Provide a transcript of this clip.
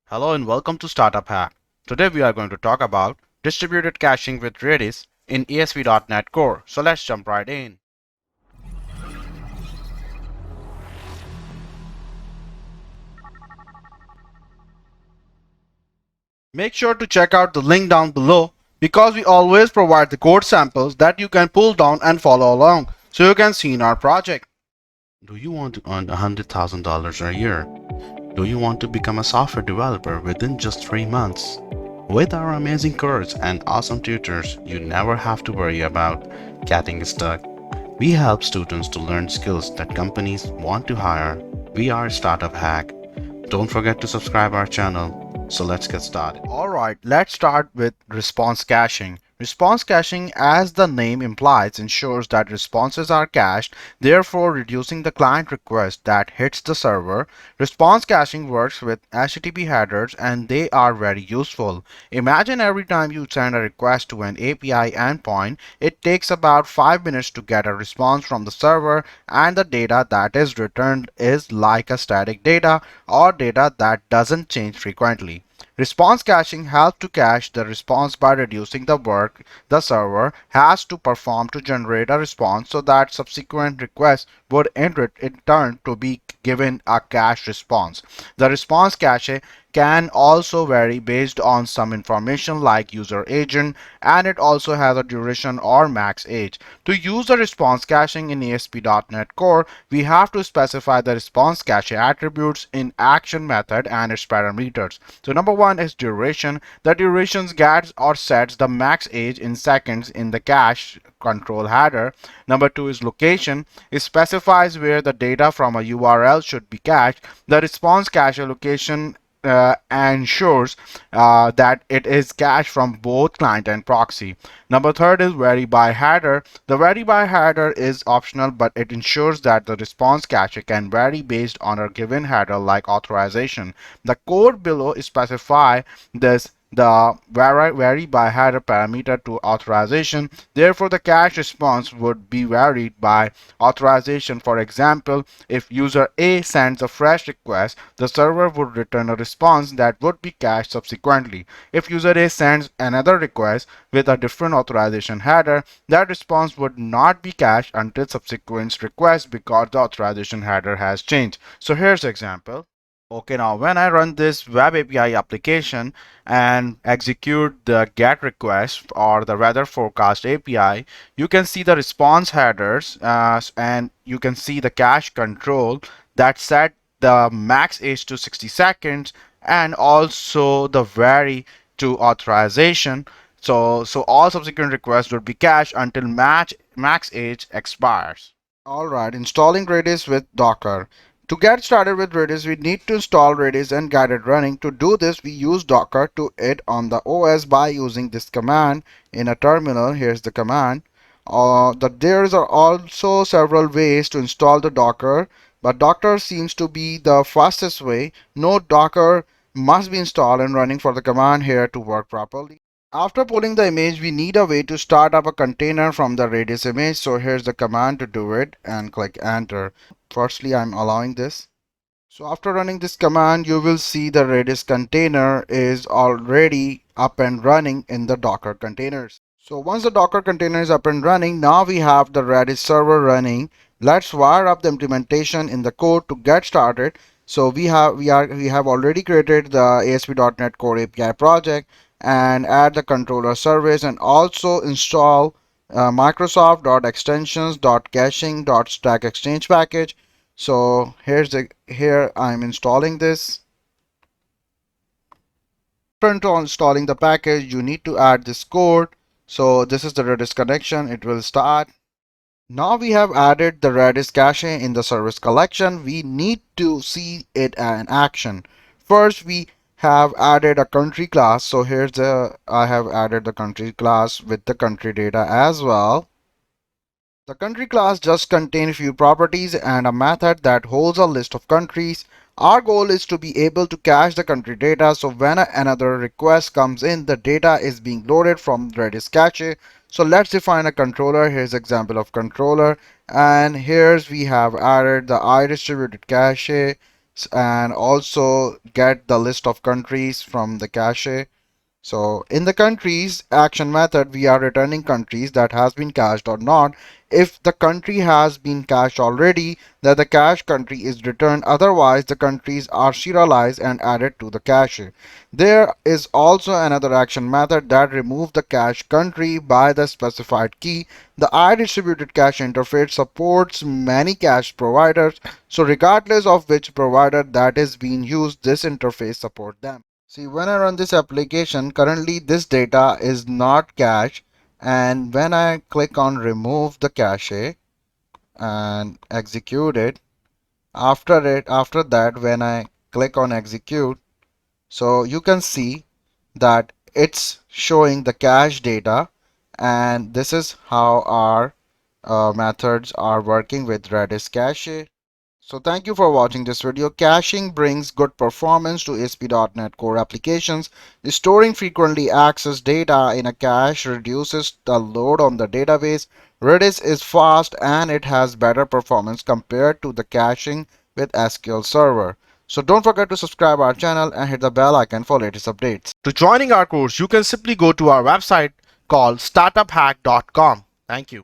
Hello and welcome to Startup Hack. Today we are going to talk about distributed caching with Redis in ASP.NET Core. So let's jump right in. Make sure to check out the link down below because we always provide the code samples that you can pull down and follow along so you can see in our project. Do you want to earn $100,000 a year? Do you want to become a software developer within just 3 months? With our amazing course and awesome tutors, you never have to worry about getting stuck. We help students to learn skills that companies want to hire. We are Startup Hack. Don't forget to subscribe our channel. So let's get started. Alright, let's start with response caching. Response caching, as the name implies, ensures that responses are cached, therefore reducing the client request that hits the server. Response caching works with HTTP headers and they are very useful. Imagine every time you send a request to an API endpoint, it takes about 5 minutes to get a response from the server, and the data that is returned is like a static data or data that doesn't change frequently. Response caching helps to cache the response by reducing the work the server has to perform to generate a response so that subsequent requests would in turn to be given a cached response. The response cache can also vary based on some information like user agent, and it also has a duration or max age. To use the response caching in ASP.NET Core, we have to specify the response cache attributes in action method and its parameters. So number one is duration. The duration gets or sets the max age in seconds in the cache control header. Number two is location. It specifies where the data from a URL should be cached. The response cache location ensures that it is cached from both client and proxy. Number third is vary by header. The vary by header is optional, but it ensures that the response cache can vary based on a given header like authorization. The code below specify this the vary by header parameter to authorization. Therefore, the cache response would be varied by authorization. For example, if user A sends a fresh request, the server would return a response that would be cached subsequently. If user A sends another request with a different authorization header, that response would not be cached until subsequent request because the authorization header has changed. So here's the example. Okay, now when I run this web API application and execute the GET request or the weather forecast API, you can see the response headers and you can see the cache control that set the max age to 60 seconds and also the vary to authorization. So all subsequent requests would be cached until max age expires. Alright, installing Redis with Docker. To get started with Redis, we need to install Redis and get it running. To do this, we use Docker to it on the OS by using this command in a terminal. Here's the command. There are also several ways to install the Docker, but Docker seems to be the fastest way. Note Docker must be installed and running for the command here to work properly. After pulling the image, we need a way to start up a container from the Redis image. So here's the command to do it and click enter. Firstly, I'm allowing this. So after running this command, you will see the Redis container is already up and running in the Docker containers. So once the Docker container is up and running, now we have the Redis server running. Let's wire up the implementation in the code to get started. So we have already created the ASP.NET Core API project and add the controller service and also install Microsoft.extensions.caching.stack exchange package. So here I'm installing this. After installing the package, you need to add this code. So this is the Redis connection. It will start. Now we have added the Redis cache in the service collection. We need to see it in action. First, we have added a country class. So I have added the country class with the country data as well. The country class just contains few properties and a method that holds a list of countries. Our goal is to be able to cache the country data, so when another request comes in, the data is being loaded from Redis cache. So let's define a controller. Here's example of controller, and here's we have added the IDistributedCache and also get the list of countries from the cache. So in the countries action method, we are returning countries that has been cached or not. If the country has been cached already, then the cache country is returned. Otherwise, the countries are serialized and added to the cache. There is also another action method that removes the cache country by the specified key. The IDistributedCache interface supports many cache providers, so regardless of which provider that is being used, this interface supports them. See, when I run this application, currently this data is not cached, and when I click on remove the cache and execute it, after that, when I click on execute, so you can see that it's showing the cache data, and this is how our methods are working with Redis cache. So thank you for watching this video. Caching brings good performance to ASP.NET Core applications. Storing frequently accessed data in a cache reduces the load on the database. Redis is fast and it has better performance compared to the caching with SQL Server. So don't forget to subscribe our channel and hit the bell icon for latest updates. To joining our course, you can simply go to our website called startuphack.com. Thank you.